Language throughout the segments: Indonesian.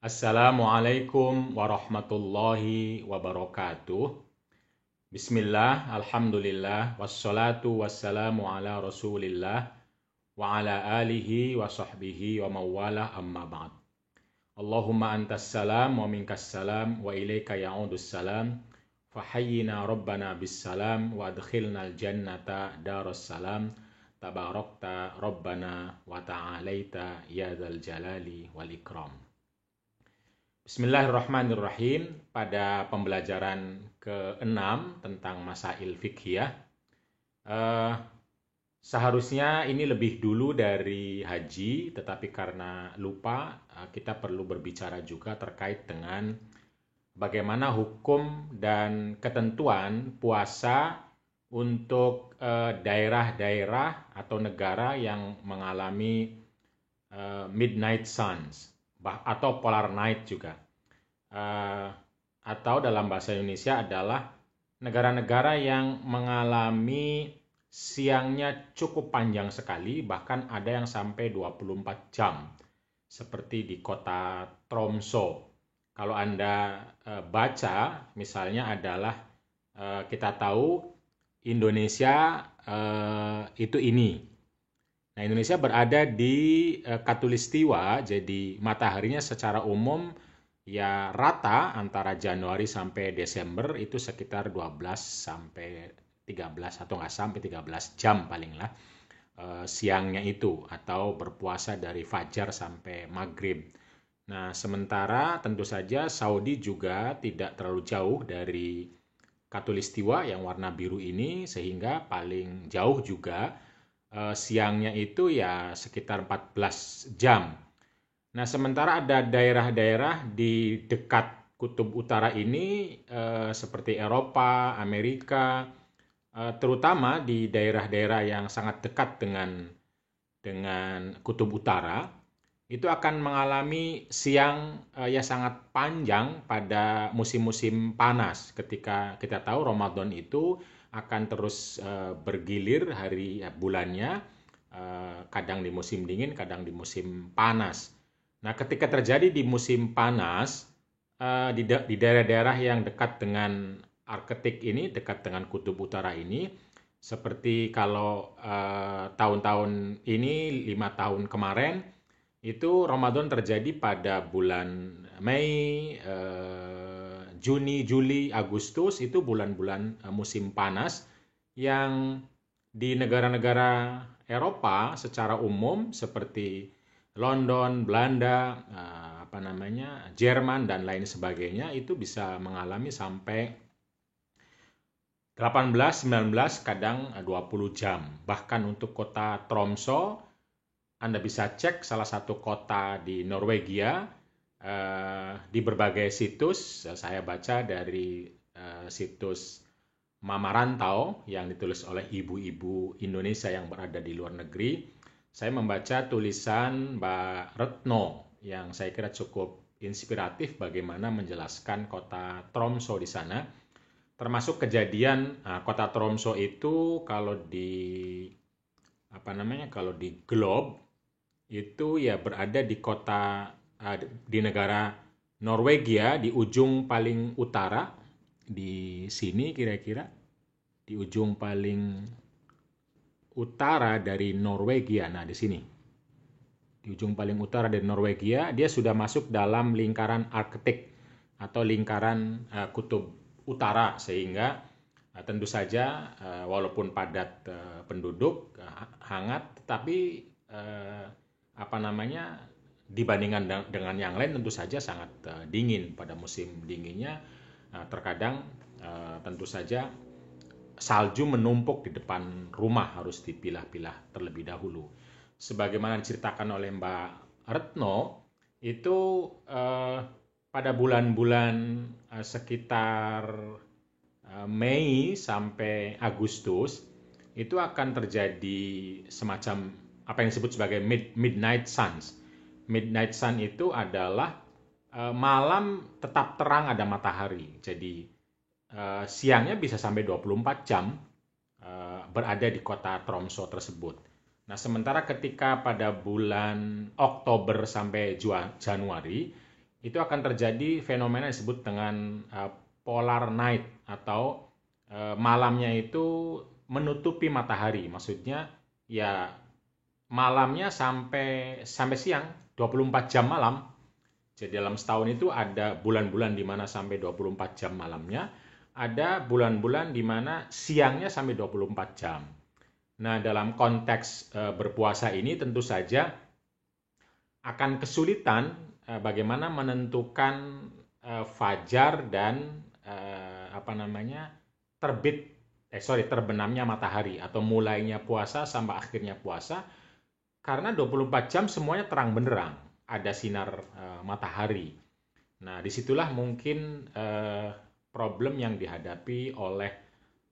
Assalamualaikum warahmatullahi wabarakatuh. Bismillah, alhamdulillah, wassalatu wassalamu ala rasulillah, wa ala alihi wa sahbihi wa mawalah amma ba'd. Allahumma antas salam wa minkas salam wa ilaika ya'udus salam. Fahayyina rabbana bis salam wa adkhilnal jannata daras salam. Tabarakta rabbana wa ta'alaita ya dzal jalali wal ikram. Bismillahirrahmanirrahim. Pada pembelajaran ke-6 tentang masail fiqhiyah, eh, seharusnya ini lebih dulu dari haji, tetapi karena lupa, kita perlu berbicara juga terkait dengan bagaimana hukum dan ketentuan puasa untuk daerah-daerah atau negara yang mengalami midnight suns atau polar night juga. Atau dalam bahasa Indonesia adalah negara-negara yang mengalami siangnya cukup panjang sekali, bahkan ada yang sampai 24 jam, seperti di kota Tromso. Kalau Anda baca, misalnya adalah kita tahu Indonesia itu ini. Nah, Indonesia berada di Katulistiwa, jadi mataharinya secara umum ya rata antara Januari sampai Desember itu sekitar 12 sampai 13 atau nggak sampai 13 jam paling lah siangnya itu, atau berpuasa dari fajar sampai maghrib. Nah, sementara tentu saja Saudi juga tidak terlalu jauh dari Katulistiwa yang warna biru ini, sehingga paling jauh juga siangnya itu ya sekitar 14 jam. Nah, sementara ada daerah-daerah di dekat kutub utara ini seperti Eropa, Amerika, terutama di daerah-daerah yang sangat dekat dengan kutub utara, itu akan mengalami siang ya sangat panjang pada musim-musim panas. Ketika kita tahu Ramadan itu akan terus bergilir bulannya, kadang di musim dingin, kadang di musim panas. Nah, ketika terjadi di musim panas, di daerah-daerah yang dekat dengan Arktik ini, dekat dengan kutub utara ini, seperti kalau tahun-tahun ini, 5 tahun kemarin, itu Ramadan terjadi pada bulan Mei, Juni, Juli, Agustus, itu bulan-bulan musim panas yang di negara-negara Eropa secara umum seperti London, Belanda, Jerman dan lain sebagainya itu bisa mengalami sampai 18, 19, kadang 20 jam. Bahkan untuk kota Tromso, Anda bisa cek salah satu kota di Norwegia, di berbagai situs. Saya baca dari situs Mama Rantau yang ditulis oleh ibu-ibu Indonesia yang berada di luar negeri. Saya membaca tulisan Mbak Retno yang saya kira cukup inspiratif bagaimana menjelaskan kota Tromso di sana. Termasuk kejadian kota Tromso itu kalau di globe itu ya berada di di negara Norwegia, di ujung paling utara, di sini kira-kira di ujung paling utara dari Norwegia. Nah, di sini di ujung paling utara dari Norwegia, dia sudah masuk dalam lingkaran Arktik atau lingkaran kutub utara, sehingga tentu saja walaupun padat penduduk, hangat, tetapi dibandingkan dengan yang lain tentu saja sangat dingin pada musim dinginnya. Terkadang tentu saja salju menumpuk di depan rumah, harus dipilah-pilah terlebih dahulu. Sebagaimana diceritakan oleh Mbak Retno, itu pada bulan-bulan sekitar Mei sampai Agustus itu akan terjadi semacam apa yang disebut sebagai midnight suns. Midnight sun itu adalah malam tetap terang, ada matahari. Jadi siangnya bisa sampai 24 jam berada di kota Tromso tersebut. Nah, sementara ketika pada bulan Oktober sampai Januari itu akan terjadi fenomena yang disebut dengan polar night, atau malamnya itu menutupi matahari. Maksudnya ya malamnya sampai siang, 24 jam malam. Jadi dalam setahun itu ada bulan-bulan di mana sampai 24 jam malamnya, ada bulan-bulan di mana siangnya sampai 24 jam. Nah, dalam konteks berpuasa ini tentu saja akan kesulitan bagaimana menentukan fajar dan terbenamnya matahari, atau mulainya puasa sampai akhirnya puasa, karena 24 jam semuanya terang benderang, ada sinar matahari. Nah, disitulah mungkin problem yang dihadapi oleh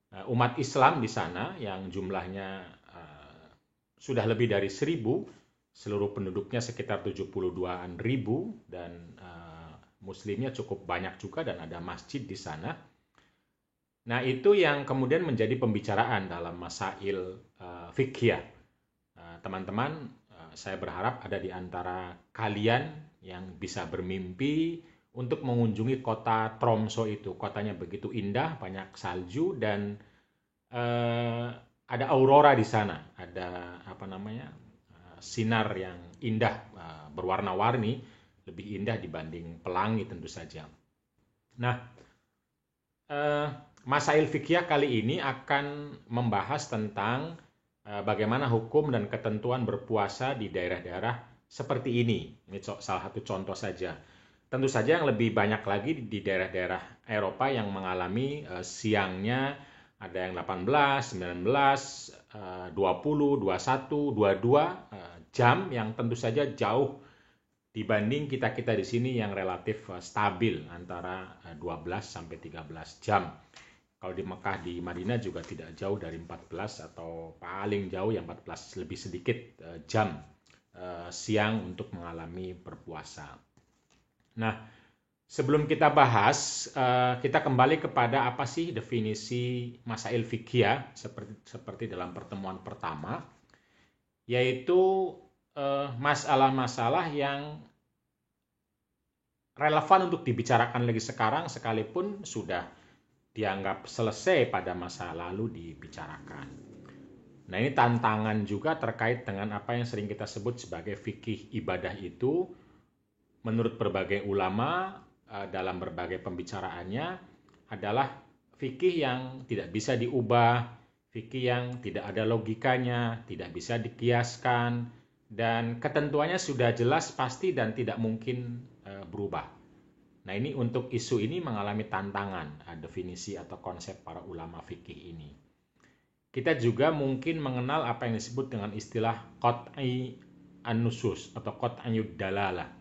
umat Islam di sana, yang jumlahnya sudah lebih dari 1.000, seluruh penduduknya sekitar 72-an ribu, dan muslimnya cukup banyak juga, dan ada masjid di sana. Nah, itu yang kemudian menjadi pembicaraan dalam masail fikih. Teman-teman, saya berharap ada di antara kalian yang bisa bermimpi untuk mengunjungi kota Tromso itu. Kotanya begitu indah, banyak salju, dan ada aurora di sana. Ada sinar yang indah, berwarna-warni, lebih indah dibanding pelangi tentu saja. Nah, masail fikih kali ini akan membahas tentang bagaimana hukum dan ketentuan berpuasa di daerah-daerah seperti ini. Ini salah satu contoh saja. Tentu saja yang lebih banyak lagi di daerah-daerah Eropa yang mengalami siangnya ada yang 18, 19, 20, 21, 22 jam, yang tentu saja jauh dibanding kita-kita di sini yang relatif stabil antara 12 sampai 13 jam. Kalau di Mekah, di Madinah juga tidak jauh dari 14, atau paling jauh yang 14 lebih sedikit jam siang untuk mengalami berpuasa. Nah, sebelum kita bahas, kita kembali kepada apa sih definisi masail fikih seperti dalam pertemuan pertama, yaitu masalah-masalah yang relevan untuk dibicarakan lagi sekarang, sekalipun sudah dianggap selesai pada masa lalu dibicarakan. Nah, ini tantangan juga terkait dengan apa yang sering kita sebut sebagai fikih ibadah itu. Menurut berbagai ulama dalam berbagai pembicaraannya adalah fikih yang tidak bisa diubah, fikih yang tidak ada logikanya, tidak bisa dikiaskan, dan ketentuannya sudah jelas, pasti, dan tidak mungkin berubah. Nah, ini untuk isu ini mengalami tantangan definisi atau konsep para ulama fikih ini. Kita juga mungkin mengenal apa yang disebut dengan istilah qat'i an-nusus atau qat'iyud dalalah.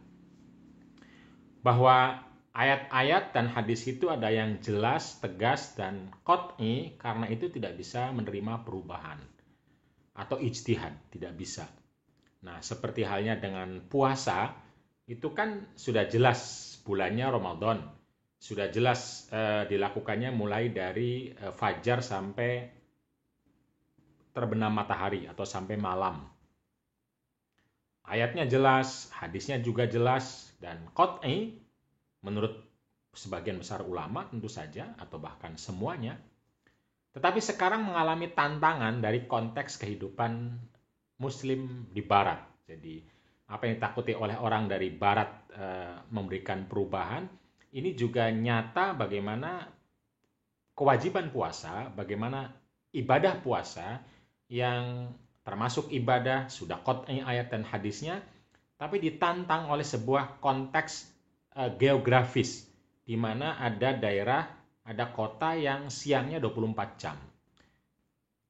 Bahwa ayat-ayat dan hadis itu ada yang jelas, tegas, dan qat'i, karena itu tidak bisa menerima perubahan atau ijtihad, tidak bisa. Nah, seperti halnya dengan puasa, itu kan sudah jelas bulannya Ramadan, sudah jelas dilakukannya mulai dari fajar sampai terbenam matahari atau sampai malam. Ayatnya jelas, hadisnya juga jelas, dan qat'i menurut sebagian besar ulama tentu saja, atau bahkan semuanya. Tetapi sekarang mengalami tantangan dari konteks kehidupan Muslim di Barat. Jadi apa yang ditakuti oleh orang dari Barat memberikan perubahan, ini juga nyata bagaimana kewajiban puasa, bagaimana ibadah puasa yang termasuk ibadah sudah qat'i ayat dan hadisnya, tapi ditantang oleh sebuah konteks geografis, di mana ada daerah, ada kota yang siangnya 24 jam,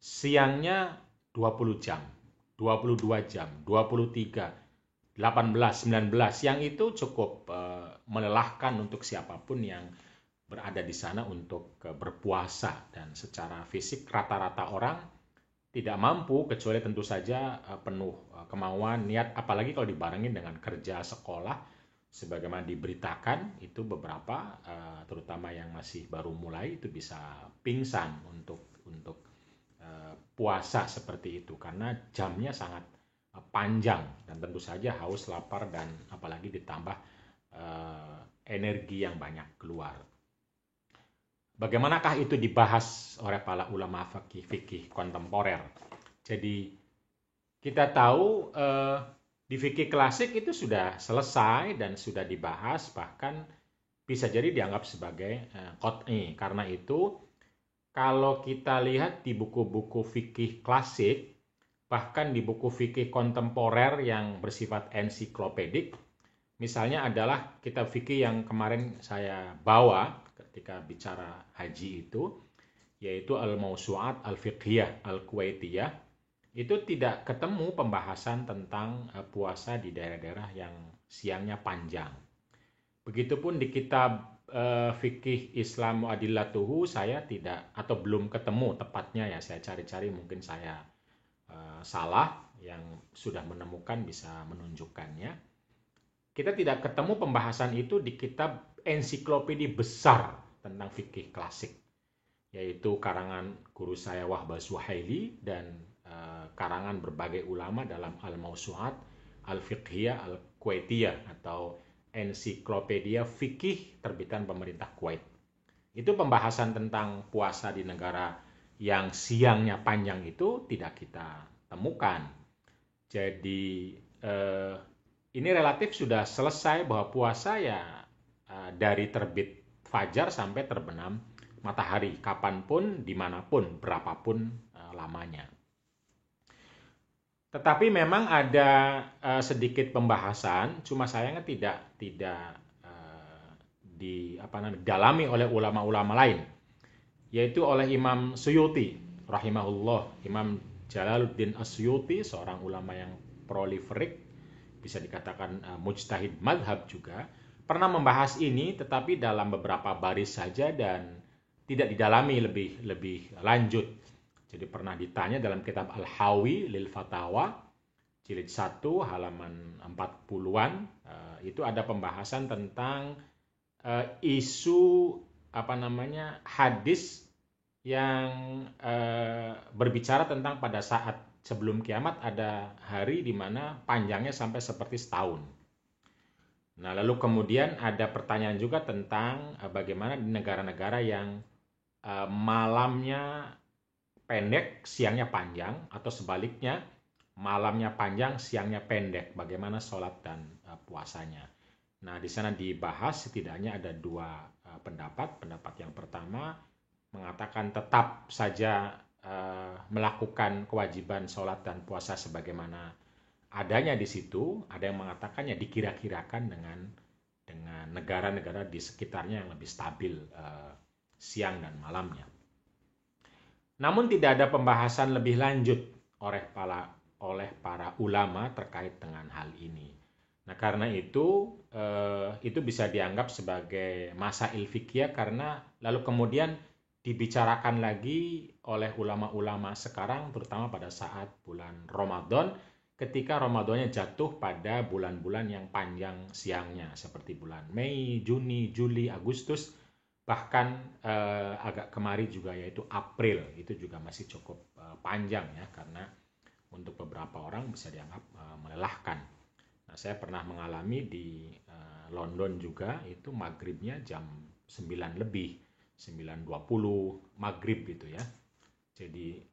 siangnya 20 jam, 22 jam, 23, 18, 19, yang itu cukup melelahkan untuk siapapun yang berada di sana untuk berpuasa. Dan secara fisik rata-rata orang tidak mampu, kecuali tentu saja penuh kemauan, niat, apalagi kalau dibarengin dengan kerja, sekolah, sebagaimana diberitakan itu beberapa, terutama yang masih baru mulai, itu bisa pingsan untuk puasa seperti itu, karena jamnya sangat panjang, dan tentu saja haus, lapar, dan apalagi ditambah energi yang banyak keluar. Bagaimanakah itu dibahas oleh para ulama fikih kontemporer? Jadi kita tahu di fikih klasik itu sudah selesai dan sudah dibahas, bahkan bisa jadi dianggap sebagai qot'i. Karena itu kalau kita lihat di buku-buku fikih klasik, bahkan di buku fikih kontemporer yang bersifat ensiklopedik, misalnya adalah kitab fikih yang kemarin saya bawa ketika bicara haji itu, yaitu Al-Mawsu'at Al-Fiqhiyah Al-Kuwaitiyah, itu tidak ketemu pembahasan tentang puasa di daerah-daerah yang siangnya panjang. Begitupun di kitab fikih Islam Mu'adillatuhu saya tidak atau belum ketemu tepatnya, ya saya cari-cari, mungkin saya salah, yang sudah menemukan bisa menunjukkannya. Kita tidak ketemu pembahasan itu di kitab ensiklopedi besar tentang fikih klasik, yaitu karangan guru saya Wahbah Zuhaili dan karangan berbagai ulama dalam Al-Mawsu'at Al-Fiqhiyah Al-Kuwaitiyah atau ensiklopedia fikih terbitan pemerintah Kuwait. Itu pembahasan tentang puasa di negara yang siangnya panjang itu tidak kita temukan. Jadi ini relatif sudah selesai bahwa puasa ya dari terbit fajar sampai terbenam matahari, kapanpun, dimanapun, berapapun lamanya. Tetapi memang ada sedikit pembahasan, cuma sayangnya tidak didalami oleh ulama-ulama lain, yaitu oleh Imam Suyuti rahimahullah. Imam Jalaluddin As-Suyuti, seorang ulama yang proliferik, bisa dikatakan mujtahid madhab juga, pernah membahas ini, tetapi dalam beberapa baris saja dan tidak didalami lebih lanjut. Jadi pernah ditanya dalam kitab Al-Hawi lil Fatawa, jilid 1 halaman 40-an, itu ada pembahasan tentang isu hadis yang berbicara tentang pada saat sebelum kiamat ada hari di mana panjangnya sampai seperti setahun. Nah, lalu kemudian ada pertanyaan juga tentang bagaimana di negara-negara yang malamnya pendek, siangnya panjang, atau sebaliknya, malamnya panjang, siangnya pendek. Bagaimana sholat dan puasanya. Nah, di sana dibahas setidaknya ada dua pendapat. Pendapat yang pertama mengatakan tetap saja melakukan kewajiban sholat dan puasa sebagaimana adanya di situ. Ada yang mengatakannya dikira-kirakan dengan negara-negara di sekitarnya yang lebih stabil siang dan malamnya. Namun tidak ada pembahasan lebih lanjut oleh para ulama terkait dengan hal ini. Nah, karena itu bisa dianggap sebagai masail fikih, karena lalu kemudian dibicarakan lagi oleh ulama-ulama sekarang, terutama pada saat bulan Ramadan, ketika Ramadannya jatuh pada bulan-bulan yang panjang siangnya, seperti bulan Mei, Juni, Juli, Agustus, bahkan agak kemari juga yaitu April, itu juga masih cukup panjang ya, karena untuk beberapa orang bisa dianggap melelahkan. Nah, saya pernah mengalami di London juga, itu maghribnya jam 9 lebih, 9.20 maghrib gitu ya. Jadi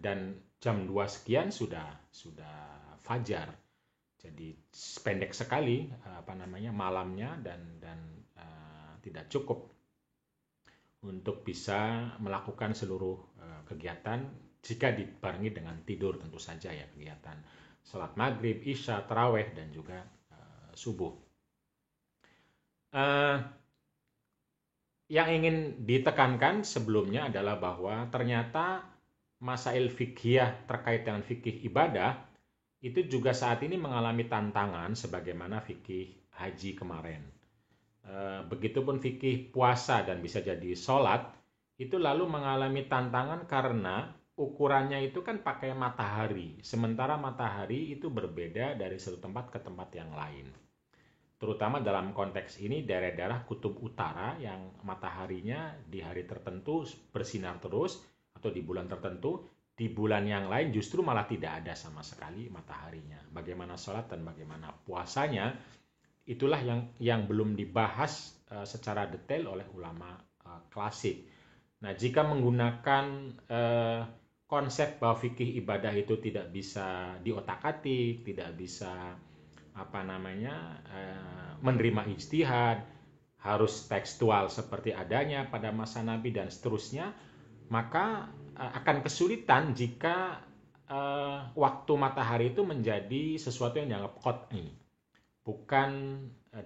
dan jam 2 sekian sudah fajar. Jadi pendek sekali malamnya dan tidak cukup untuk bisa melakukan seluruh kegiatan jika dibarengi dengan tidur, tentu saja ya, kegiatan sholat maghrib, isya, taraweh, dan juga subuh. Yang ingin ditekankan sebelumnya adalah bahwa ternyata masail fikhiyah terkait dengan fikih ibadah itu juga saat ini mengalami tantangan sebagaimana fikih haji kemarin. Begitupun fikih puasa dan bisa jadi sholat, itu lalu mengalami tantangan karena ukurannya itu kan pakai matahari. Sementara matahari itu berbeda dari satu tempat ke tempat yang lain. Terutama dalam konteks ini daerah-daerah kutub utara yang mataharinya di hari tertentu bersinar terus, atau di bulan tertentu, di bulan yang lain justru malah tidak ada sama sekali mataharinya. Bagaimana sholat dan bagaimana puasanya, itulah yang belum dibahas secara detail oleh ulama klasik. Nah, jika menggunakan konsep bahwa fikih ibadah itu tidak bisa diotak-atik, tidak bisa menerima ijtihad, harus tekstual seperti adanya pada masa Nabi dan seterusnya, maka akan kesulitan jika waktu matahari itu menjadi sesuatu yang dianggap qat'i. Bukan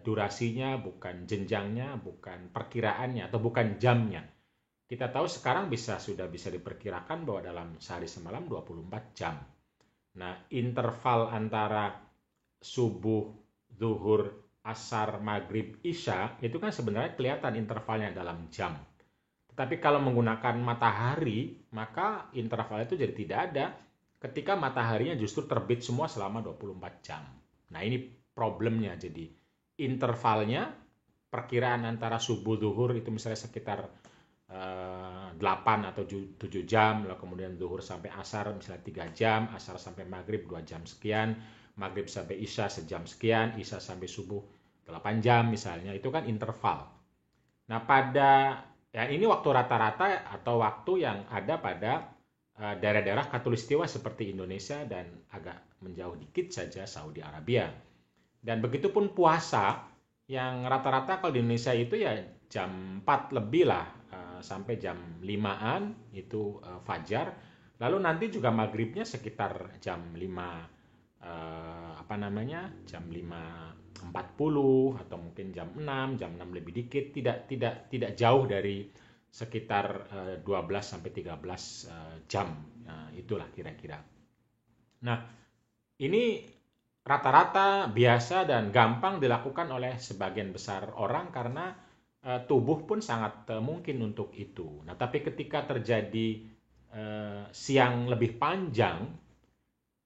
durasinya, bukan jenjangnya, bukan perkiraannya, atau bukan jamnya. Kita tahu sekarang sudah bisa diperkirakan bahwa dalam sehari semalam 24 jam. Nah, interval antara subuh, zuhur, asar, maghrib, isya, itu kan sebenarnya kelihatan intervalnya dalam jam. Tetapi kalau menggunakan matahari, maka interval itu jadi tidak ada ketika mataharinya justru terbit semua selama 24 jam. Nah, ini problemnya. Jadi intervalnya, perkiraan antara subuh, zuhur itu misalnya sekitar 8 atau 7 jam, lalu kemudian zuhur sampai asar misalnya 3 jam, asar sampai maghrib 2 jam sekian, maghrib sampai isya sejam sekian, isya sampai subuh 8 jam misalnya, itu kan interval. Nah, ini waktu rata-rata atau waktu yang ada pada daerah-daerah khatulistiwa seperti Indonesia dan agak menjauh dikit saja Saudi Arabia. Dan begitupun puasa yang rata-rata kalau di Indonesia itu ya jam 4 lebih lah, sampai jam 5-an itu fajar. Lalu nanti juga maghribnya sekitar jam 5 jam 5.40 atau mungkin jam 6 lebih dikit, tidak jauh dari sekitar 12 sampai 13 jam. Nah, itulah kira-kira. Nah, ini rata-rata biasa dan gampang dilakukan oleh sebagian besar orang karena tubuh pun sangat mungkin untuk itu. Nah, tapi ketika terjadi siang lebih panjang,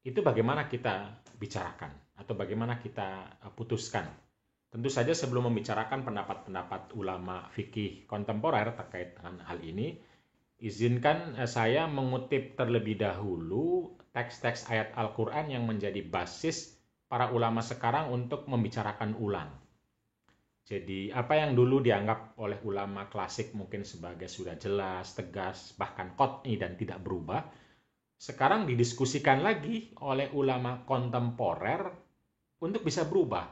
itu bagaimana kita bicarakan atau bagaimana kita putuskan? Tentu saja sebelum membicarakan pendapat-pendapat ulama fikih kontemporer terkait dengan hal ini, izinkan saya mengutip terlebih dahulu teks-teks ayat Al-Quran yang menjadi basis para ulama sekarang untuk membicarakan ulang. Jadi apa yang dulu dianggap oleh ulama klasik mungkin sebagai sudah jelas, tegas, bahkan qat'i dan tidak berubah, sekarang didiskusikan lagi oleh ulama kontemporer untuk bisa berubah.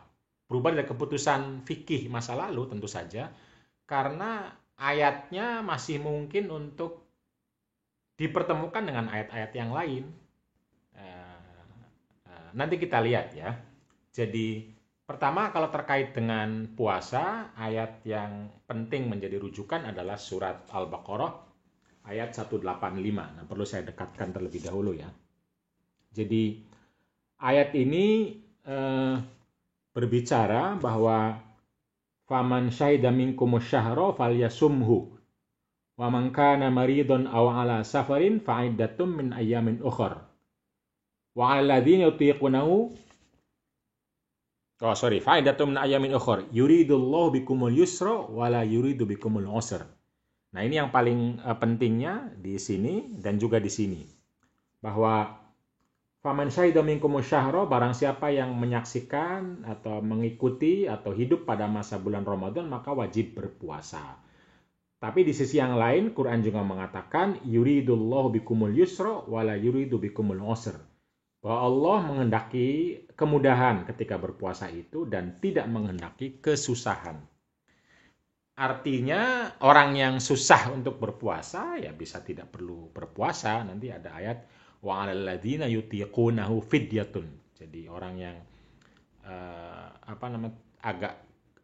Berubah dari keputusan fikih masa lalu tentu saja, karena ayatnya masih mungkin untuk dipertemukan dengan ayat-ayat yang lain. Nanti kita lihat ya. Jadi pertama, kalau terkait dengan puasa, ayat yang penting menjadi rujukan adalah surat Al-Baqarah ayat 185. Nah, perlu saya dekatkan terlebih dahulu ya. Jadi ayat ini berbicara bahwa faman syahida minkumus syahra falyasumhu wa man kana maridun aw ala safarin fa'iddatum min ayyamin ukhra wa 'alal ladzina yutiqunahu fa'idatun min ayyamin ukhra yuridullahu bikumul yusra wala yuridu bikumul usra. Nah, ini yang paling pentingnya di sini dan juga di sini. Bahwa faman syahida minkumus syahra, barang siapa yang menyaksikan atau mengikuti atau hidup pada masa bulan Ramadan maka wajib berpuasa. Tapi di sisi yang lain Quran juga mengatakan yuridullahu bikumul yusra wala yuridu bikumul usra. Bahwa Allah menghendaki kemudahan ketika berpuasa itu dan tidak menghendaki kesusahan. Artinya orang yang susah untuk berpuasa ya bisa tidak perlu berpuasa. Nanti ada ayat wa 'alal ladzina yutiqunahu fidyatun. Jadi orang yang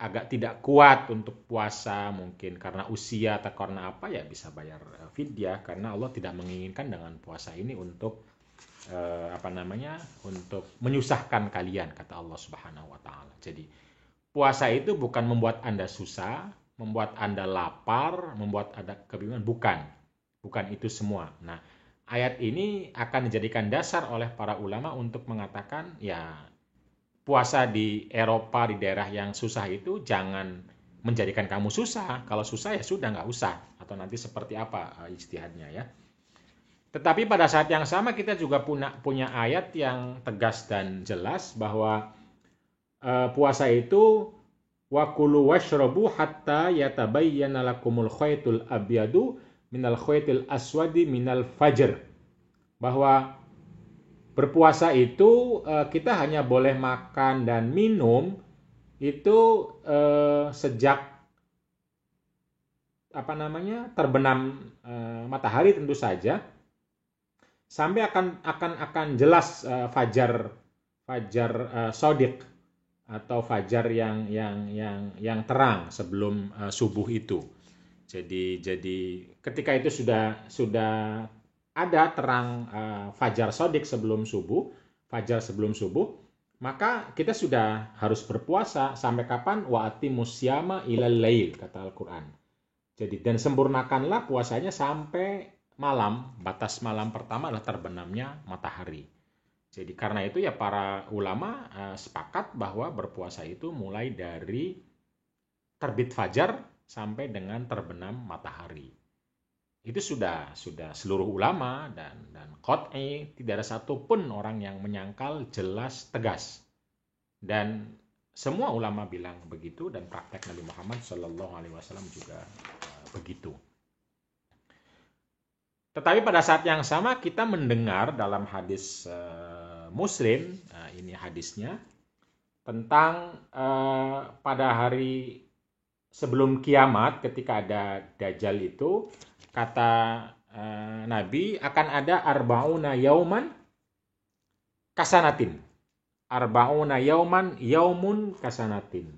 agak tidak kuat untuk puasa mungkin karena usia atau karena apa ya bisa bayar fidyah, karena Allah tidak menginginkan dengan puasa ini untuk untuk menyusahkan kalian, kata Allah Subhanahu wa taala. Jadi puasa itu bukan membuat Anda susah, membuat Anda lapar, membuat Anda kebingungan, bukan itu semua. Nah, ayat ini akan dijadikan dasar oleh para ulama untuk mengatakan ya puasa di Eropa, di daerah yang susah itu jangan menjadikan kamu susah. Kalau susah ya sudah nggak usah, atau nanti seperti apa ijtihadnya ya. Tetapi pada saat yang sama kita juga punya ayat yang tegas dan jelas bahwa puasa itu wa kulu washrabu hatta yatabayyana lakumul khaytul abyadu minal khaytil aswadi minal fajr. Bahwa berpuasa itu kita hanya boleh makan dan minum itu sejak terbenam matahari tentu saja sampai akan jelas fajar shodiq atau fajar yang terang sebelum subuh itu. Jadi ketika itu sudah ada terang fajar shodiq fajar sebelum subuh, maka kita sudah harus berpuasa sampai kapan? Wa atimus syama ilal lail, kata Al-Qur'an. Jadi dan sempurnakanlah puasanya sampai malam. Batas malam pertama adalah terbenamnya matahari. Jadi karena itu ya para ulama sepakat bahwa berpuasa itu mulai dari terbit fajar sampai dengan terbenam matahari. Itu sudah seluruh ulama dan qat'i, tidak ada satupun orang yang menyangkal, jelas, tegas. Dan semua ulama bilang begitu dan praktek Nabi Muhammad SAW juga begitu. Tetapi pada saat yang sama kita mendengar dalam hadis Muslim, ini hadisnya, tentang pada hari sebelum kiamat ketika ada Dajjal itu, kata Nabi akan ada arba'una yauman kasanatin. Arba'una yaumun kasanatin.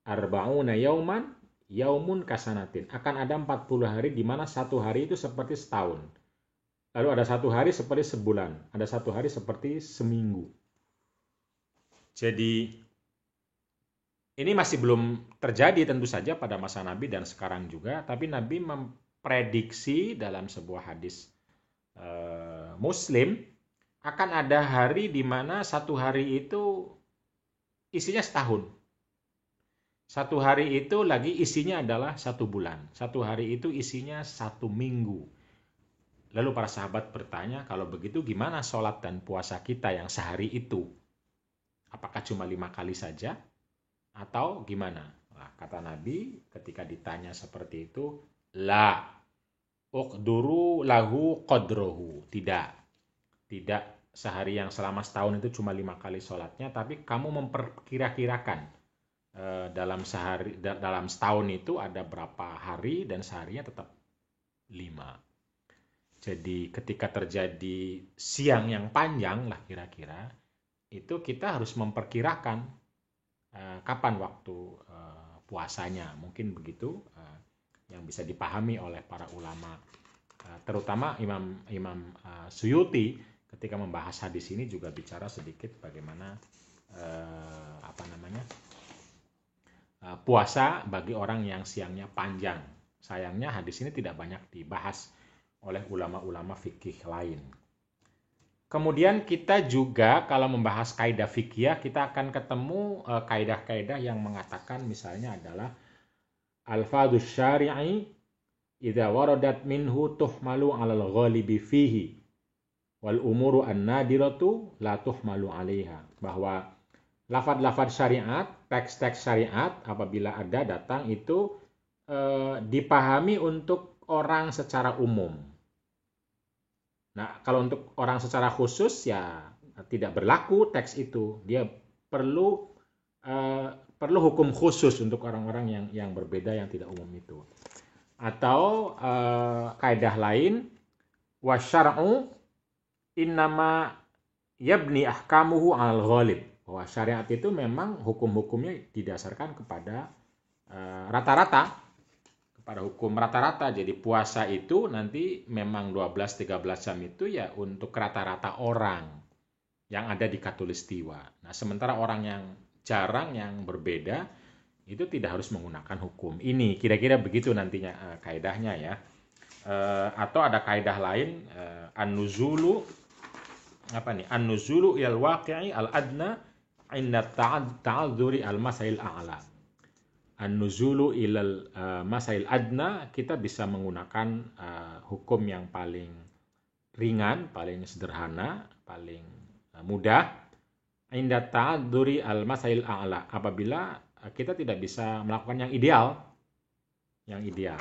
Arba'una yaumun kasanatin. Akan ada 40 hari di mana satu hari itu seperti setahun. Lalu ada satu hari seperti sebulan. Ada satu hari seperti seminggu. Jadi ini masih belum terjadi tentu saja pada masa Nabi dan sekarang juga. Tapi Nabi memprediksi dalam sebuah hadis Muslim akan ada hari di mana satu hari itu isinya setahun. Satu hari itu lagi isinya adalah satu bulan. Satu hari itu isinya satu minggu. Lalu para sahabat bertanya, kalau begitu gimana sholat dan puasa kita yang sehari itu? Apakah cuma 5 kali saja? Atau gimana? Nah, kata Nabi ketika ditanya seperti itu, la uqduru lahu qadrohu. Tidak sehari yang selama setahun itu cuma 5 kali sholatnya, tapi kamu memperkira-kirakan dalam setahun itu ada berapa hari dan seharinya tetap 5. Jadi ketika terjadi siang yang panjang lah kira-kira, itu kita harus memperkirakan kapan waktu puasanya. Mungkin begitu yang bisa dipahami oleh para ulama, terutama Imam Suyuti ketika membahas hadis ini juga bicara sedikit bagaimana puasa bagi orang yang siangnya panjang. Sayangnya hadis ini tidak banyak dibahas oleh ulama-ulama fikih lain. Kemudian kita juga kalau membahas kaidah fikih, kita akan ketemu kaidah-kaidah yang mengatakan misalnya adalah al-fadhus syari'i idza waradat minhu tuhmalu 'alal ghalibi fihi wal umuru an-nadiratu la tuhmalu 'alaiha. Bahwa lafaz-lafaz syariat, teks-teks syariat apabila ada datang itu dipahami untuk orang secara umum. Nah, kalau untuk orang secara khusus ya tidak berlaku teks itu. Dia perlu hukum khusus untuk orang-orang yang berbeda yang tidak umum itu. Atau kaidah lain, wasyar'u innama yabni ahkamuhu 'alal ghalib. Bahwa syariat itu memang hukum-hukumnya didasarkan kepada rata-rata. Pada hukum rata-rata. Jadi puasa itu nanti memang 12-13 jam itu ya untuk rata-rata orang yang ada di Khatulistiwa. Nah, sementara orang yang jarang, yang berbeda, itu tidak harus menggunakan hukum ini. Kira-kira begitu nantinya kaidahnya ya. Atau ada kaidah lain, an-nuzulu An-nuzulu ilal waqi'i al-adna inda ta'adzuri al-masail a'la. An-nuzulu ilal masail adna, kita bisa menggunakan hukum yang paling ringan, paling sederhana, paling mudah inda ta'adzuri al-masail a'la, apabila kita tidak bisa melakukan yang ideal, yang ideal.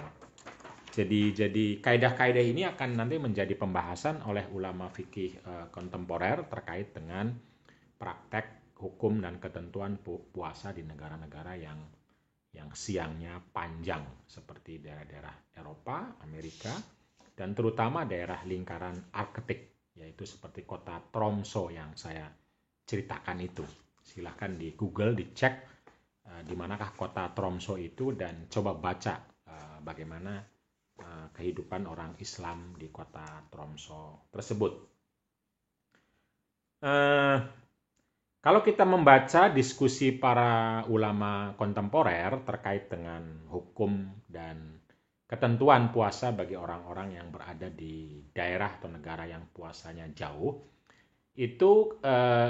Jadi kaidah-kaidah ini akan nanti menjadi pembahasan oleh ulama fikih kontemporer terkait dengan praktek hukum dan ketentuan puasa di negara-negara yang siangnya panjang seperti daerah-daerah Eropa, Amerika, dan terutama daerah lingkaran Arktik, yaitu seperti kota Tromso yang saya ceritakan itu. Silahkan di Google dicek di manakah kota Tromso itu dan coba baca bagaimana kehidupan orang Islam di kota Tromso tersebut. Kalau kita membaca diskusi para ulama kontemporer terkait dengan hukum dan ketentuan puasa bagi orang-orang yang berada di daerah atau negara yang puasanya jauh, itu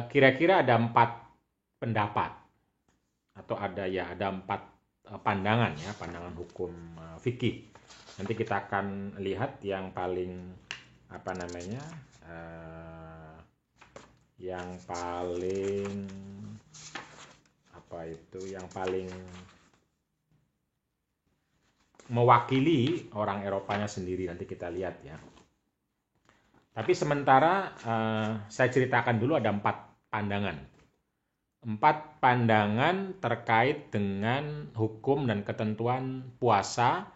kira-kira ada 4 pendapat atau ada 4 pandangan ya, pandangan hukum fikih. Nanti kita akan lihat yang paling yang paling mewakili orang Eropanya sendiri, nanti kita lihat ya. Tapi sementara saya ceritakan dulu ada 4 pandangan. 4 pandangan terkait dengan hukum dan ketentuan puasa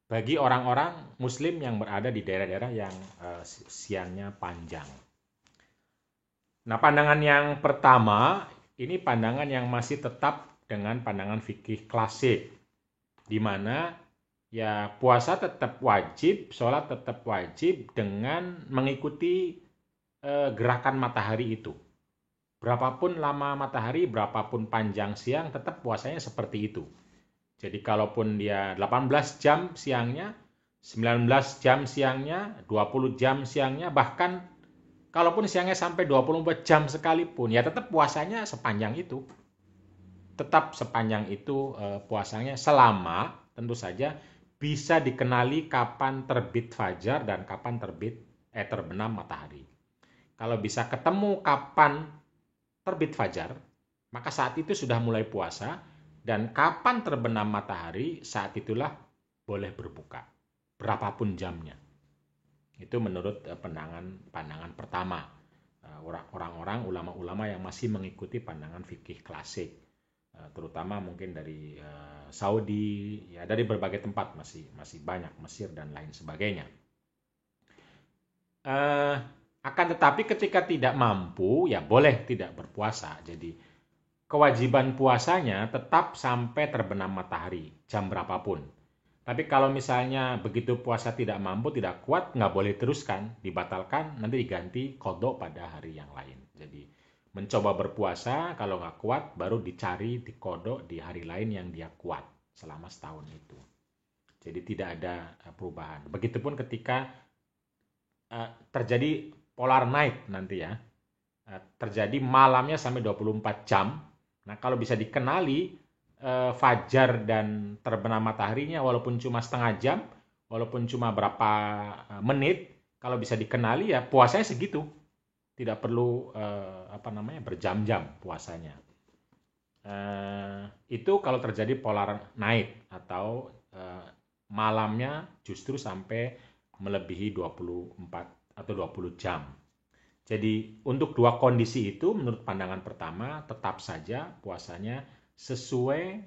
bagi orang-orang Muslim yang berada di daerah-daerah yang siangnya panjang. Nah, pandangan yang pertama, ini pandangan yang masih tetap dengan pandangan fikih klasik, di mana ya puasa tetap wajib, sholat tetap wajib dengan mengikuti gerakan matahari itu. Berapapun lama matahari, berapapun panjang siang, tetap puasanya seperti itu. Jadi kalaupun dia 18 jam siangnya, 19 jam siangnya, 20 jam siangnya, bahkan kalaupun siangnya sampai 24 jam sekalipun, ya tetap puasanya sepanjang itu. Tetap sepanjang itu puasanya selama tentu saja bisa dikenali kapan terbit fajar dan kapan terbenam matahari. Kalau bisa ketemu kapan terbit fajar, maka saat itu sudah mulai puasa, dan kapan terbenam matahari, saat itulah boleh berbuka, berapapun jamnya. Itu menurut pandangan pertama, orang-orang ulama-ulama yang masih mengikuti pandangan fikih klasik, terutama mungkin dari Saudi, ya dari berbagai tempat masih banyak, Mesir dan lain sebagainya. Akan tetapi ketika tidak mampu, ya boleh tidak berpuasa. Jadi kewajiban puasanya tetap sampai terbenam matahari, jam berapapun. Tapi kalau misalnya begitu puasa tidak mampu, tidak kuat, nggak boleh teruskan, dibatalkan, nanti diganti qadha pada hari yang lain. Jadi mencoba berpuasa, kalau nggak kuat, baru dicari di qadha di hari lain yang dia kuat selama setahun itu. Jadi tidak ada perubahan. Begitupun ketika terjadi polar night nanti ya, terjadi malamnya sampai 24 jam. Nah, kalau bisa dikenali fajar dan terbenam mataharinya walaupun cuma setengah jam, walaupun cuma berapa menit, kalau bisa dikenali ya puasanya segitu. Tidak perlu berjam-jam puasanya. Itu kalau terjadi polar night atau malamnya justru sampai melebihi 24 atau 20 jam. Jadi untuk 2 kondisi itu menurut pandangan pertama tetap saja puasanya sesuai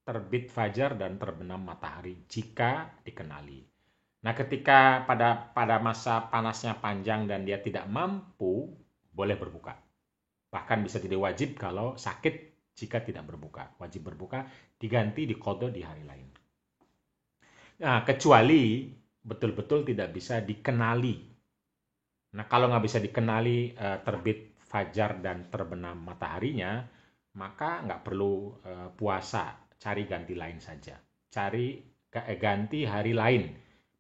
terbit fajar dan terbenam matahari jika dikenali. Nah, ketika pada masa panasnya panjang dan dia tidak mampu, boleh berbuka. Bahkan bisa jadi wajib kalau sakit jika tidak berbuka. Wajib berbuka diganti di qadha di hari lain. Nah, kecuali betul-betul tidak bisa dikenali. Nah, kalau nggak bisa dikenali terbit fajar dan terbenam mataharinya, maka nggak perlu puasa, cari ganti lain saja. Cari ganti hari lain,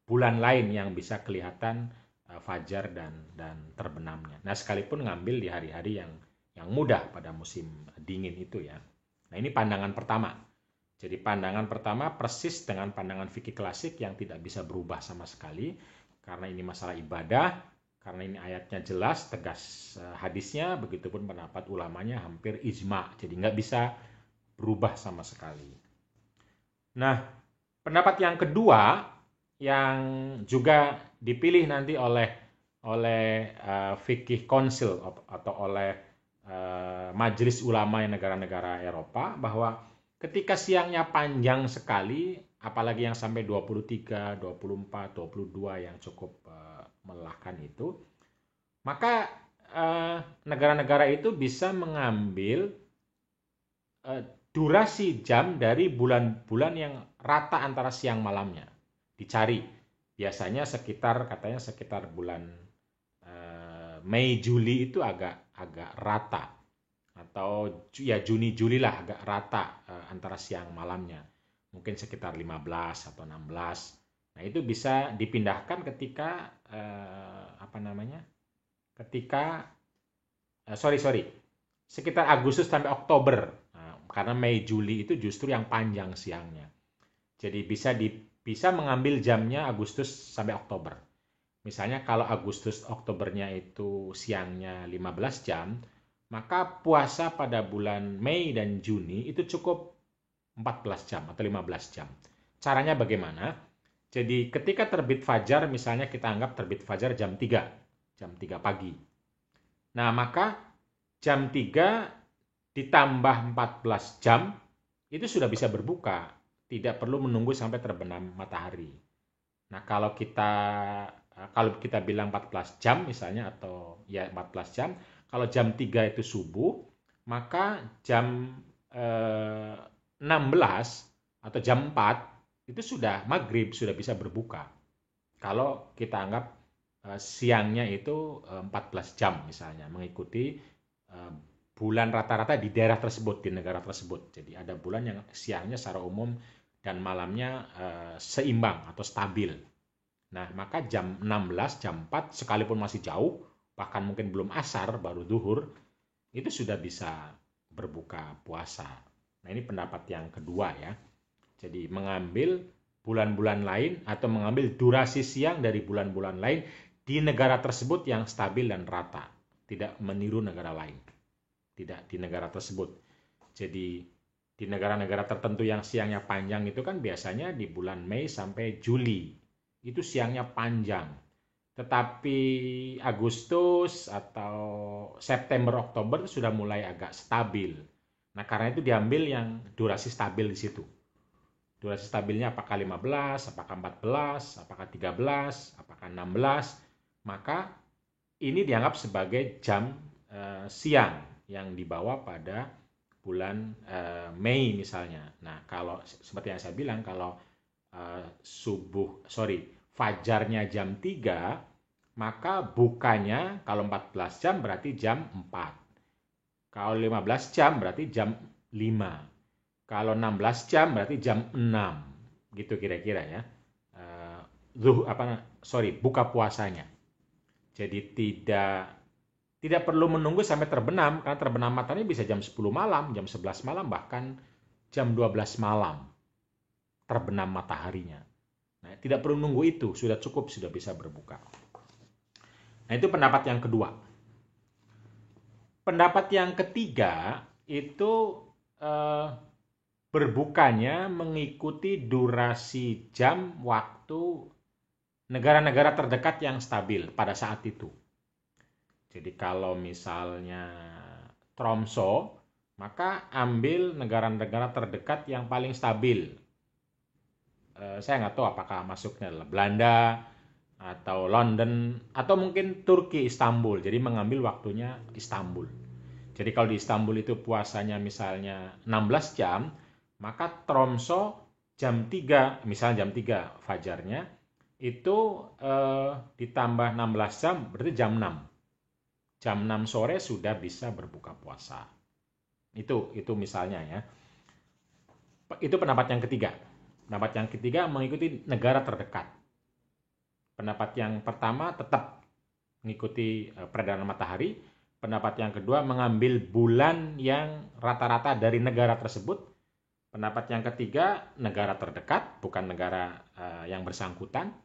bulan lain yang bisa kelihatan fajar dan terbenamnya. Nah, sekalipun ngambil di hari-hari yang mudah pada musim dingin itu ya. Nah, ini pandangan pertama. Jadi pandangan pertama persis dengan pandangan fikih klasik yang tidak bisa berubah sama sekali, karena ini masalah ibadah. Karena ini ayatnya jelas, tegas hadisnya, begitupun pendapat ulamanya hampir ijma. Jadi nggak bisa berubah sama sekali. Nah, pendapat yang kedua yang juga dipilih nanti oleh fikih konsil atau oleh majelis ulama yang negara-negara Eropa, bahwa ketika siangnya panjang sekali, apalagi yang sampai 23, 24, 22 yang cukup melelahkan itu, maka negara-negara itu bisa mengambil durasi jam dari bulan-bulan yang rata antara siang malamnya. Dicari. Biasanya katanya sekitar bulan Mei Juli itu agak rata, atau ya Juni Juli lah agak rata antara siang malamnya. Mungkin sekitar 15 atau 16. Nah, itu bisa dipindahkan ketika sekitar Agustus sampai Oktober. Nah, karena Mei Juli itu justru yang panjang siangnya. Jadi bisa mengambil jamnya Agustus sampai Oktober. Misalnya kalau Agustus Oktobernya itu siangnya 15 jam, maka puasa pada bulan Mei dan Juni itu cukup 14 jam atau 15 jam. Caranya bagaimana? Jadi ketika terbit fajar, misalnya kita anggap terbit fajar jam 3 pagi. Nah, maka jam 3 ditambah 14 jam itu sudah bisa berbuka. Tidak perlu menunggu sampai terbenam matahari. Nah, kalau kita bilang 14 jam misalnya, atau ya 14 jam, kalau jam 3 itu subuh, maka jam 16 atau jam 4 itu sudah maghrib, sudah bisa berbuka. Kalau kita anggap siangnya itu 14 jam misalnya, mengikuti bulan rata-rata di daerah tersebut, di negara tersebut. Jadi ada bulan yang siangnya secara umum dan malamnya seimbang atau stabil. Nah, maka jam 16, jam 4, sekalipun masih jauh, bahkan mungkin belum asar, baru zuhur, itu sudah bisa berbuka puasa. Nah, ini pendapat yang kedua ya. Jadi mengambil bulan-bulan lain atau mengambil durasi siang dari bulan-bulan lain di negara tersebut yang stabil dan rata. Tidak meniru negara lain. Tidak di negara tersebut. Jadi di negara-negara tertentu yang siangnya panjang itu kan biasanya di bulan Mei sampai Juli. Itu siangnya panjang. Tetapi Agustus atau September, Oktober itu sudah mulai agak stabil. Nah, karena itu diambil yang durasi stabil di situ. Durasi stabilnya apakah 15, apakah 14, apakah 13, apakah 16. Maka ini dianggap sebagai jam siang yang dibawa pada bulan Mei misalnya. Nah, kalau seperti yang saya bilang, kalau fajarnya jam 3, maka bukanya kalau 14 jam berarti jam 4. Kalau 15 jam berarti jam 5. Kalau 16 jam berarti jam 6. Gitu kira-kira ya. Buka puasanya. Jadi tidak perlu menunggu sampai terbenam, karena terbenam matahari bisa jam 10 malam, jam 11 malam, bahkan jam 12 malam terbenam mataharinya. Nah, tidak perlu nunggu itu, sudah cukup, sudah bisa berbuka. Nah, itu pendapat yang kedua. Pendapat yang ketiga itu berbukanya mengikuti durasi jam waktu negara-negara terdekat yang stabil pada saat itu. Jadi kalau misalnya Tromso, maka ambil negara-negara terdekat yang paling stabil. Saya nggak tahu apakah masuknya adalah Belanda atau London atau mungkin Turki, Istanbul. Jadi mengambil waktunya Istanbul. Jadi kalau di Istanbul itu puasanya misalnya 16 jam, maka Tromso jam 3, misalnya jam 3 fajarnya, itu ditambah 16 jam, berarti jam 6. Jam 6 sore sudah bisa berbuka puasa. Itu misalnya ya. Itu pendapat yang ketiga. Pendapat yang ketiga mengikuti negara terdekat. Pendapat yang pertama tetap mengikuti peredaran matahari. Pendapat yang kedua mengambil bulan yang rata-rata dari negara tersebut. Pendapat yang ketiga negara terdekat, bukan negara yang bersangkutan.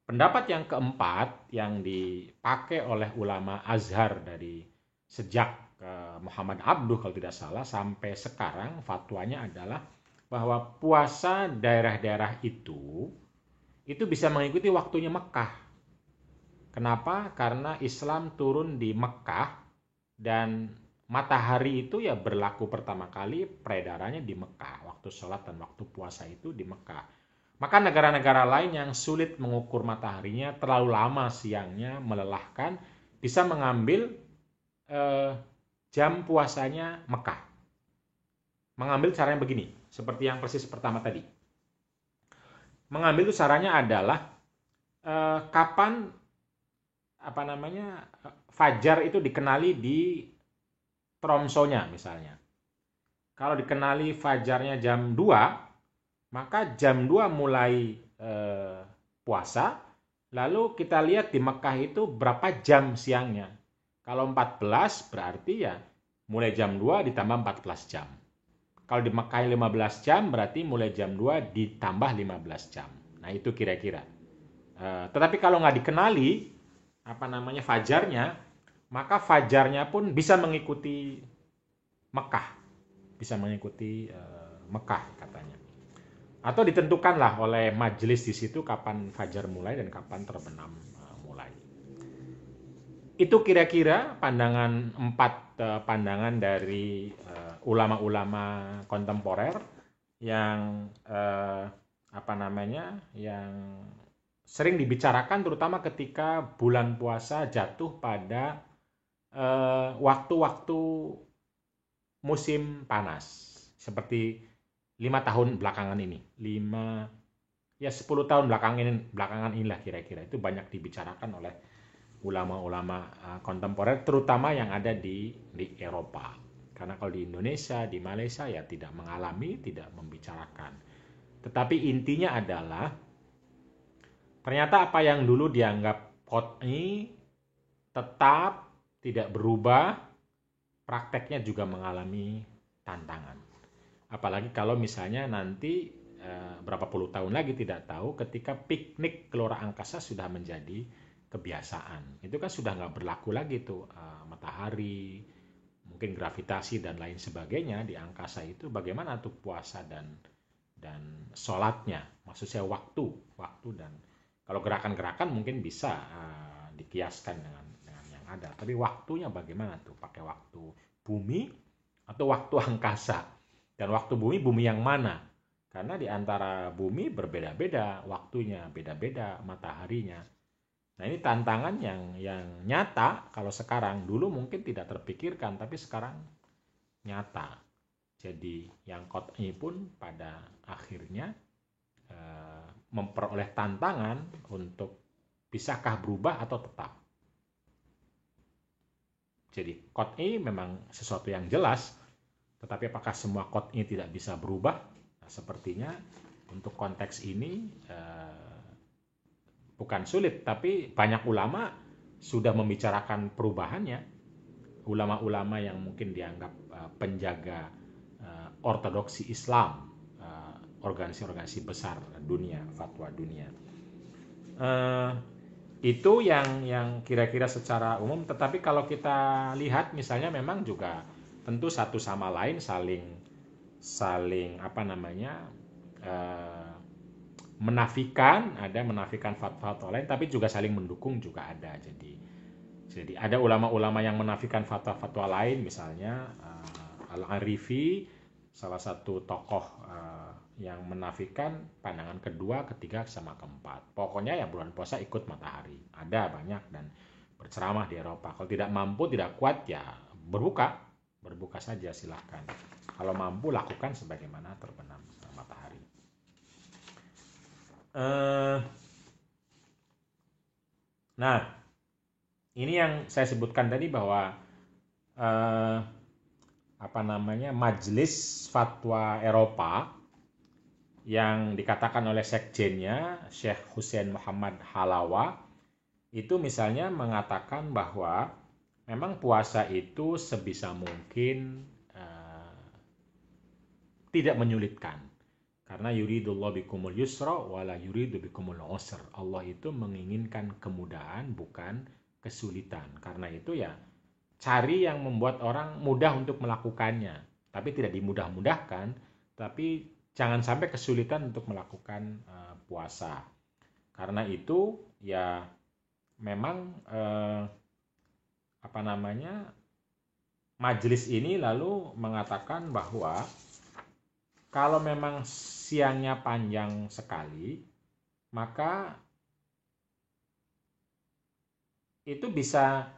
Pendapat yang keempat yang dipakai oleh ulama Azhar dari sejak Muhammad Abduh kalau tidak salah sampai sekarang fatwanya adalah bahwa puasa daerah-daerah itu bisa mengikuti waktunya Mekah. Kenapa? Karena Islam turun di Mekah dan matahari itu ya berlaku pertama kali peredarannya di Mekah. Waktu sholat dan waktu puasa itu di Mekah. Maka negara-negara lain yang sulit mengukur mataharinya, terlalu lama siangnya, melelahkan, bisa mengambil eh, jam puasanya Mekah. Mengambil caranya begini, seperti yang persis pertama tadi. Mengambil itu caranya adalah kapan fajar itu dikenali di Tromsonya misalnya. Kalau dikenali fajarnya jam 2, maka jam 2 mulai puasa, lalu kita lihat di Mekah itu berapa jam siangnya. Kalau 14 berarti ya mulai jam 2 ditambah 14 jam. Kalau di Mekah 15 jam berarti mulai jam 2 ditambah 15 jam. Nah itu kira-kira. Tetapi kalau nggak dikenali fajarnya, maka fajarnya pun bisa mengikuti Mekah, bisa mengikuti Mekah katanya. Atau ditentukanlah oleh majelis di situ kapan fajar mulai dan kapan terbenam mulai. Itu kira-kira pandangan pandangan dari ulama-ulama kontemporer yang yang sering dibicarakan terutama ketika bulan puasa jatuh pada waktu-waktu musim panas seperti 5 tahun belakangan ini, 10 tahun belakangan inilah kira-kira itu banyak dibicarakan oleh ulama-ulama kontemporer terutama yang ada di Eropa. Karena kalau di Indonesia, di Malaysia ya tidak mengalami, tidak membicarakan. Tetapi intinya adalah ternyata apa yang dulu dianggap qot'i tetap tidak berubah, prakteknya juga mengalami tantangan. Apalagi kalau misalnya nanti berapa puluh tahun lagi tidak tahu ketika piknik keluar angkasa sudah menjadi kebiasaan. Itu kan sudah nggak berlaku lagi tuh matahari, mungkin gravitasi dan lain sebagainya di angkasa itu bagaimana tuh puasa dan sholatnya. Maksud saya waktu dan kalau gerakan-gerakan mungkin bisa dikiaskan dengan yang ada. Tapi waktunya bagaimana tuh? Pakai waktu bumi atau waktu angkasa? Dan waktu bumi yang mana? Karena di antara bumi berbeda-beda waktunya, beda-beda mataharinya. Nah ini tantangan yang nyata kalau sekarang. Dulu mungkin tidak terpikirkan, tapi sekarang nyata. Jadi yang qot'i pun pada akhirnya memperoleh tantangan untuk bisakah berubah atau tetap. Jadi qot'i memang sesuatu yang jelas, tetapi apakah semua qot'i tidak bisa berubah? Nah, sepertinya untuk konteks ini bukan sulit, tapi banyak ulama sudah membicarakan perubahannya. Ulama-ulama yang mungkin dianggap penjaga ortodoksi Islam, organisasi-organisasi besar dunia, fatwa dunia. Itu yang kira-kira secara umum. Tetapi kalau kita lihat misalnya memang juga tentu satu sama lain saling menafikan fatwa lain, tapi juga saling mendukung juga ada. Jadi ada ulama-ulama yang menafikan fatwa-fatwa lain, misalnya Al-Arifi, salah satu tokoh yang menafikan pandangan kedua, ketiga, sama keempat. Pokoknya ya bulan puasa ikut matahari. Ada banyak dan berceramah di Eropa. Kalau tidak mampu, tidak kuat ya berbuka saja silahkan. Kalau mampu lakukan sebagaimana terbenam matahari. Nah, ini yang saya sebutkan tadi bahwa Majelis Fatwa Eropa yang dikatakan oleh sekjennya Syekh Hussein Muhammad Halawa itu misalnya mengatakan bahwa memang puasa itu sebisa mungkin tidak menyulitkan. Karena yuridullahu bikumul yusra wala yuridu bikumul usra. Allah itu menginginkan kemudahan bukan kesulitan. Karena itu ya cari yang membuat orang mudah untuk melakukannya. Tapi tidak dimudah-mudahkan, tapi jangan sampai kesulitan untuk melakukan puasa. Karena itu ya memang majelis ini lalu mengatakan bahwa kalau memang siangnya panjang sekali, maka itu bisa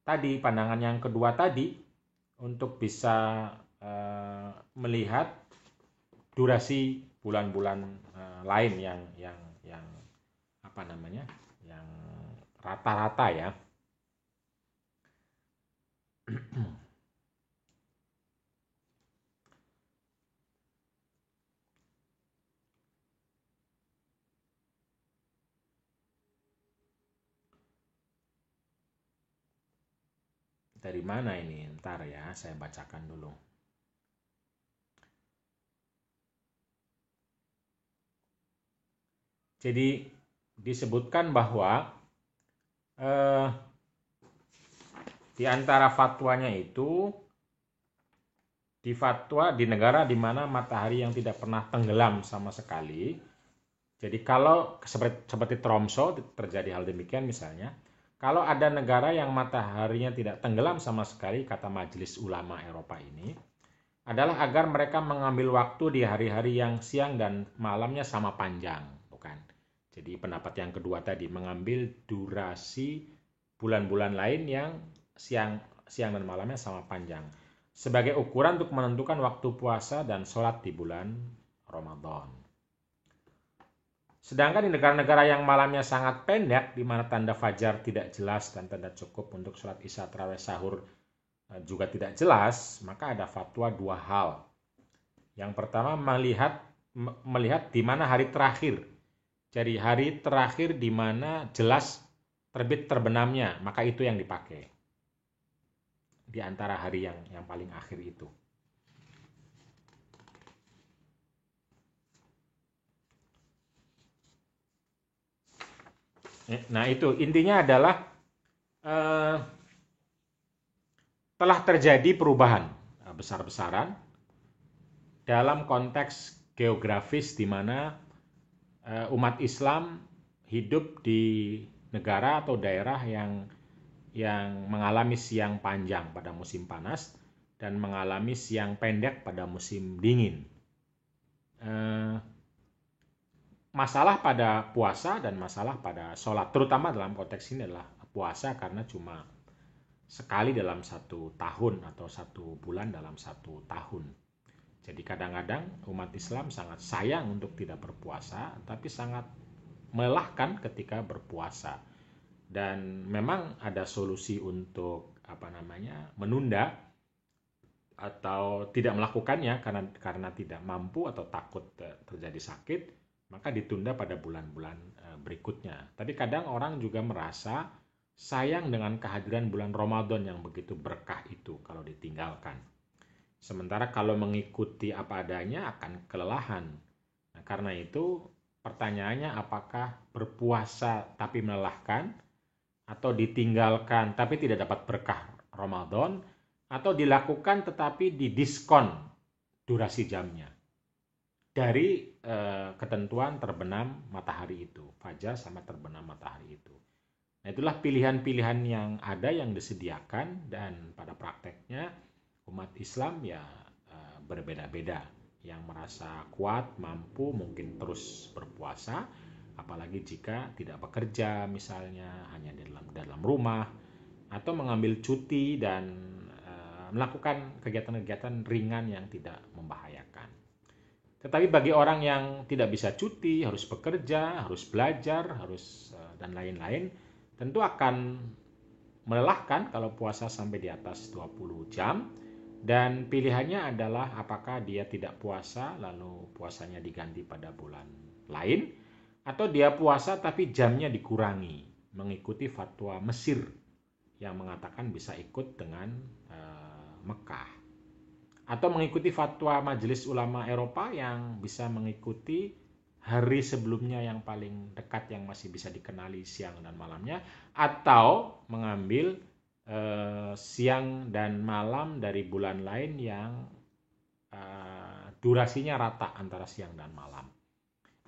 tadi pandangan yang kedua tadi untuk bisa melihat durasi bulan-bulan lain yang yang rata-rata ya. Dari mana ini? Ntar ya, saya bacakan dulu. Jadi disebutkan bahwa di antara fatwanya itu di fatwa di negara di mana matahari yang tidak pernah tenggelam sama sekali. Jadi kalau seperti Tromso terjadi hal demikian misalnya, kalau ada negara yang mataharinya tidak tenggelam sama sekali, kata Majelis Ulama Eropa ini, adalah agar mereka mengambil waktu di hari-hari yang siang dan malamnya sama panjang, bukan? Jadi pendapat yang kedua tadi mengambil durasi bulan-bulan lain yang siang dan malamnya sama panjang sebagai ukuran untuk menentukan waktu puasa dan sholat di bulan Ramadan. Sedangkan di negara-negara yang malamnya sangat pendek, di mana tanda fajar tidak jelas dan tanda cukup untuk sholat isya, tarawih, sahur juga tidak jelas, maka ada fatwa dua hal. Yang pertama melihat di mana hari terakhir. Jadi hari terakhir di mana jelas terbit terbenamnya, maka itu yang dipakai. Di antara hari yang paling akhir itu. Nah itu intinya adalah telah terjadi perubahan besar-besaran dalam konteks geografis di mana umat Islam hidup di negara atau daerah yang mengalami siang panjang pada musim panas dan mengalami siang pendek pada musim dingin. Masalah pada puasa dan masalah pada sholat, terutama dalam konteks ini adalah puasa karena cuma sekali dalam 1 tahun atau 1 bulan dalam 1 tahun. Jadi kadang-kadang umat Islam sangat sayang untuk tidak berpuasa, tapi sangat melelahkan ketika berpuasa. Dan memang ada solusi untuk menunda atau tidak melakukannya karena tidak mampu atau takut terjadi sakit, maka ditunda pada bulan-bulan berikutnya. Tapi kadang orang juga merasa sayang dengan kehadiran bulan Ramadan yang begitu berkah itu kalau ditinggalkan. Sementara kalau mengikuti apa adanya akan kelelahan. Nah, karena itu pertanyaannya apakah berpuasa tapi melelahkan atau ditinggalkan tapi tidak dapat berkah Ramadan atau dilakukan tetapi didiskon durasi jamnya dari ketentuan terbenam matahari itu, fajar sama terbenam matahari itu. Nah, itulah pilihan-pilihan yang ada yang disediakan dan pada prakteknya umat Islam ya berbeda-beda. Yang merasa kuat, mampu mungkin terus berpuasa, apalagi jika tidak bekerja misalnya hanya di dalam rumah atau mengambil cuti dan melakukan kegiatan-kegiatan ringan yang tidak membahayakan. Tetapi bagi orang yang tidak bisa cuti, harus bekerja, harus belajar, dan lain-lain, tentu akan melelahkan kalau puasa sampai di atas 20 jam. Dan pilihannya adalah apakah dia tidak puasa lalu puasanya diganti pada bulan lain, atau dia puasa tapi jamnya dikurangi mengikuti fatwa Mesir yang mengatakan bisa ikut dengan Mekah. atau mengikuti fatwa Majelis Ulama Eropa yang bisa mengikuti hari sebelumnya yang paling dekat yang masih bisa dikenali siang dan malamnya, atau mengambil siang dan malam dari bulan lain yang durasinya rata antara siang dan malam.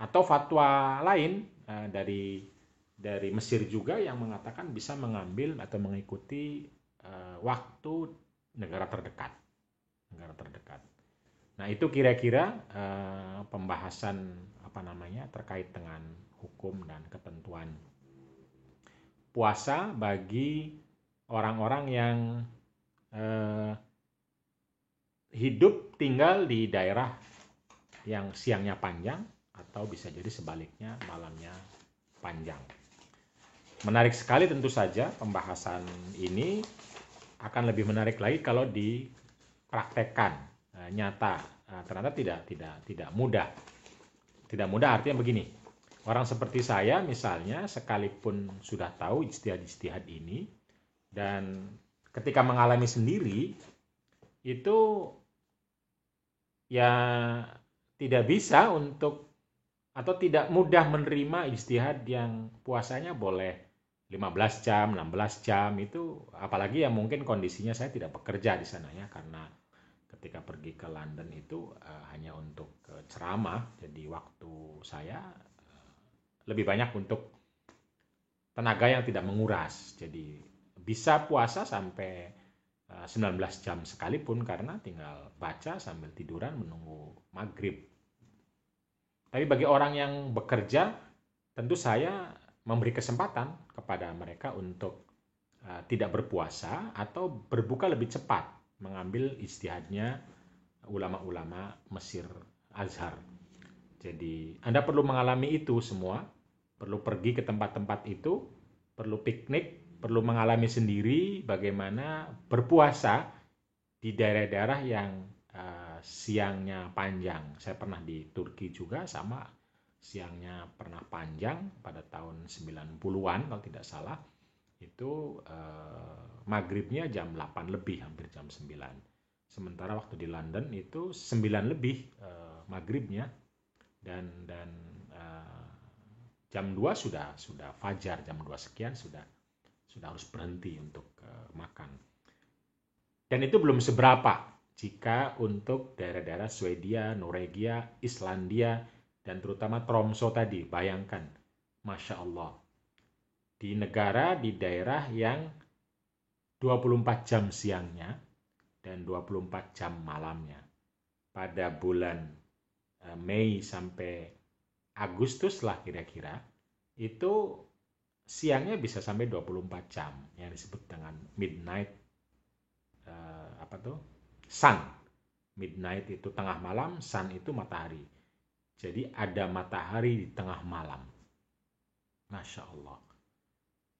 Atau fatwa lain dari Mesir juga yang mengatakan bisa mengambil atau mengikuti waktu negara terdekat. Nah, itu kira-kira pembahasan terkait dengan hukum dan ketentuan puasa bagi orang-orang yang hidup tinggal di daerah yang siangnya panjang atau bisa jadi sebaliknya malamnya panjang. Menarik sekali tentu saja pembahasan ini, akan lebih menarik lagi kalau dipraktekkan nyata. Ternyata tidak mudah. Tidak mudah artinya begini. Orang seperti saya misalnya sekalipun sudah tahu ijtihad ini dan ketika mengalami sendiri itu ya tidak bisa untuk atau tidak mudah menerima ijtihad yang puasanya boleh 15 jam, 16 jam itu, apalagi yang mungkin kondisinya saya tidak bekerja di sana ya, karena ketika pergi ke London itu hanya untuk ceramah, jadi waktu saya lebih banyak untuk tenaga yang tidak menguras, jadi bisa puasa sampai 19 jam sekalipun karena tinggal baca sambil tiduran menunggu maghrib. Tapi bagi orang yang bekerja, tentu saya memberi kesempatan kepada mereka untuk tidak berpuasa atau berbuka lebih cepat, mengambil ijtihadnya ulama-ulama Mesir Azhar. Jadi Anda perlu mengalami itu semua, perlu pergi ke tempat-tempat itu, perlu piknik, perlu mengalami sendiri bagaimana berpuasa di daerah-daerah yang siangnya panjang. Saya pernah di Turki juga sama, siangnya pernah panjang pada tahun 90-an kalau tidak salah. Itu maghribnya jam 8 lebih, hampir jam 9. Sementara waktu di London itu 9 lebih maghribnya dan jam 2 sudah fajar, jam 2 sekian sudah harus berhenti untuk makan. Dan itu belum seberapa jika untuk daerah-daerah Swedia, Norwegia, Islandia, dan terutama Tromso tadi. Bayangkan, Masya Allah, di negara, di daerah yang 24 jam siangnya dan 24 jam malamnya. Pada bulan Mei sampai Agustus lah kira-kira, itu siangnya bisa sampai 24 jam, yang disebut dengan midnight sun. Midnight itu tengah malam, sun itu matahari. Jadi ada matahari di tengah malam. Masya Allah.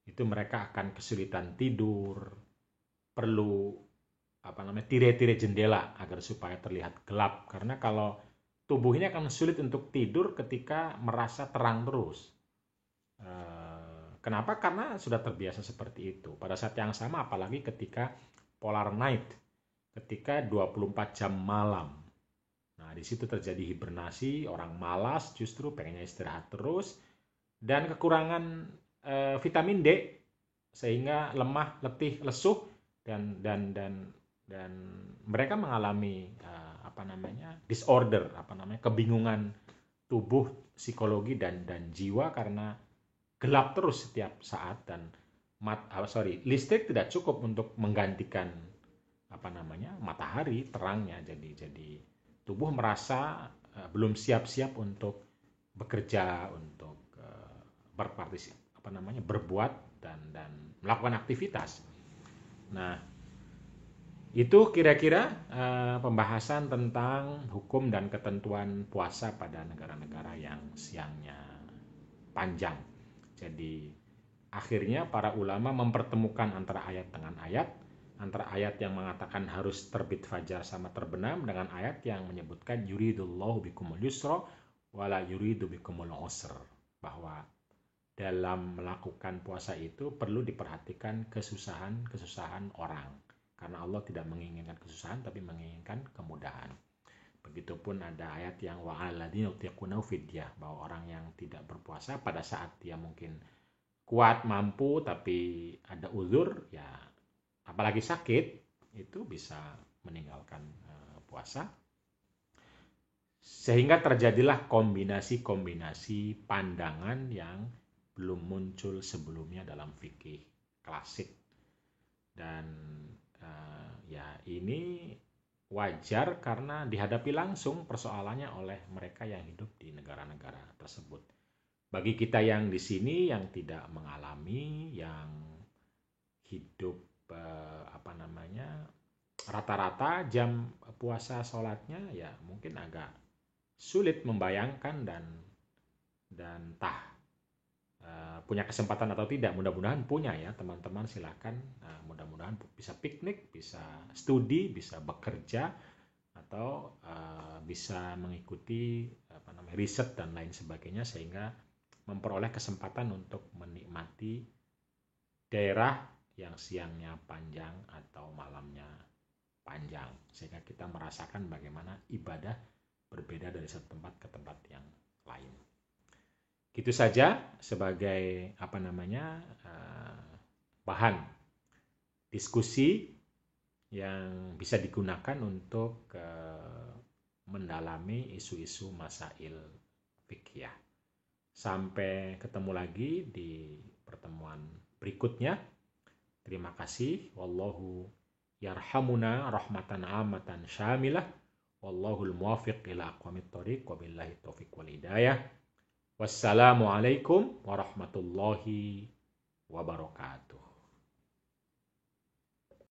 Itu mereka akan kesulitan tidur, perlu tirai-tirai jendela agar supaya terlihat gelap. Karena kalau tubuhnya akan sulit untuk tidur ketika merasa terang terus. Kenapa? Karena sudah terbiasa seperti itu. Pada saat yang sama, apalagi ketika polar night, ketika 24 jam malam. Nah, di situ terjadi hibernasi, orang malas justru pengennya istirahat terus, dan kekurangan vitamin D sehingga lemah, letih, lesuh dan mereka mengalami disorder, kebingungan tubuh, psikologi dan jiwa karena gelap terus setiap saat dan listrik tidak cukup untuk menggantikan matahari terangnya. Jadi tubuh merasa belum siap-siap untuk bekerja, untuk berbuat dan melakukan aktivitas. Nah, itu kira-kira pembahasan tentang hukum dan ketentuan puasa pada negara-negara yang siangnya panjang. Jadi akhirnya para ulama mempertemukan antara ayat dengan ayat, antara ayat yang mengatakan harus terbit fajar sama terbenam dengan ayat yang menyebutkan yuridullahu bikumul yusra wala yuridu bikumul usr, bahwa dalam melakukan puasa itu perlu diperhatikan kesusahan orang, Karena Allah tidak menginginkan kesusahan tapi menginginkan kemudahan. Begitupun ada ayat yang wa'aladzina yutiquna fidyah, bahwa orang yang tidak berpuasa pada saat dia mungkin kuat, mampu, tapi ada uzur, ya apalagi sakit, itu bisa meninggalkan puasa. Sehingga terjadilah kombinasi-kombinasi pandangan yang belum muncul sebelumnya dalam fikih klasik. Dan ya ini wajar karena dihadapi langsung persoalannya oleh mereka yang hidup di negara-negara tersebut. Bagi kita yang di sini yang tidak mengalami, yang hidup rata-rata jam puasa sholatnya, ya mungkin agak sulit membayangkan dan punya kesempatan atau tidak. Mudah-mudahan punya ya teman-teman, silakan. Mudah-mudahan bisa piknik, bisa studi, bisa bekerja, atau bisa mengikuti riset dan lain sebagainya, sehingga memperoleh kesempatan untuk menikmati daerah yang siangnya panjang atau malamnya panjang, sehingga kita merasakan bagaimana ibadah berbeda dari satu tempat ke tempat yang lain. Gitu saja sebagai bahan diskusi yang bisa digunakan untuk mendalami isu-isu masail fikih. Sampai ketemu lagi di pertemuan berikutnya. Terima kasih. Wallahu yarhamuna rahmatan amatan syamilah. Wallahul muwafiq ila aqwamit thoriq. Wabillahi taufiq wal hidayah. Wassalamualaikum warahmatullahi wabarakatuh.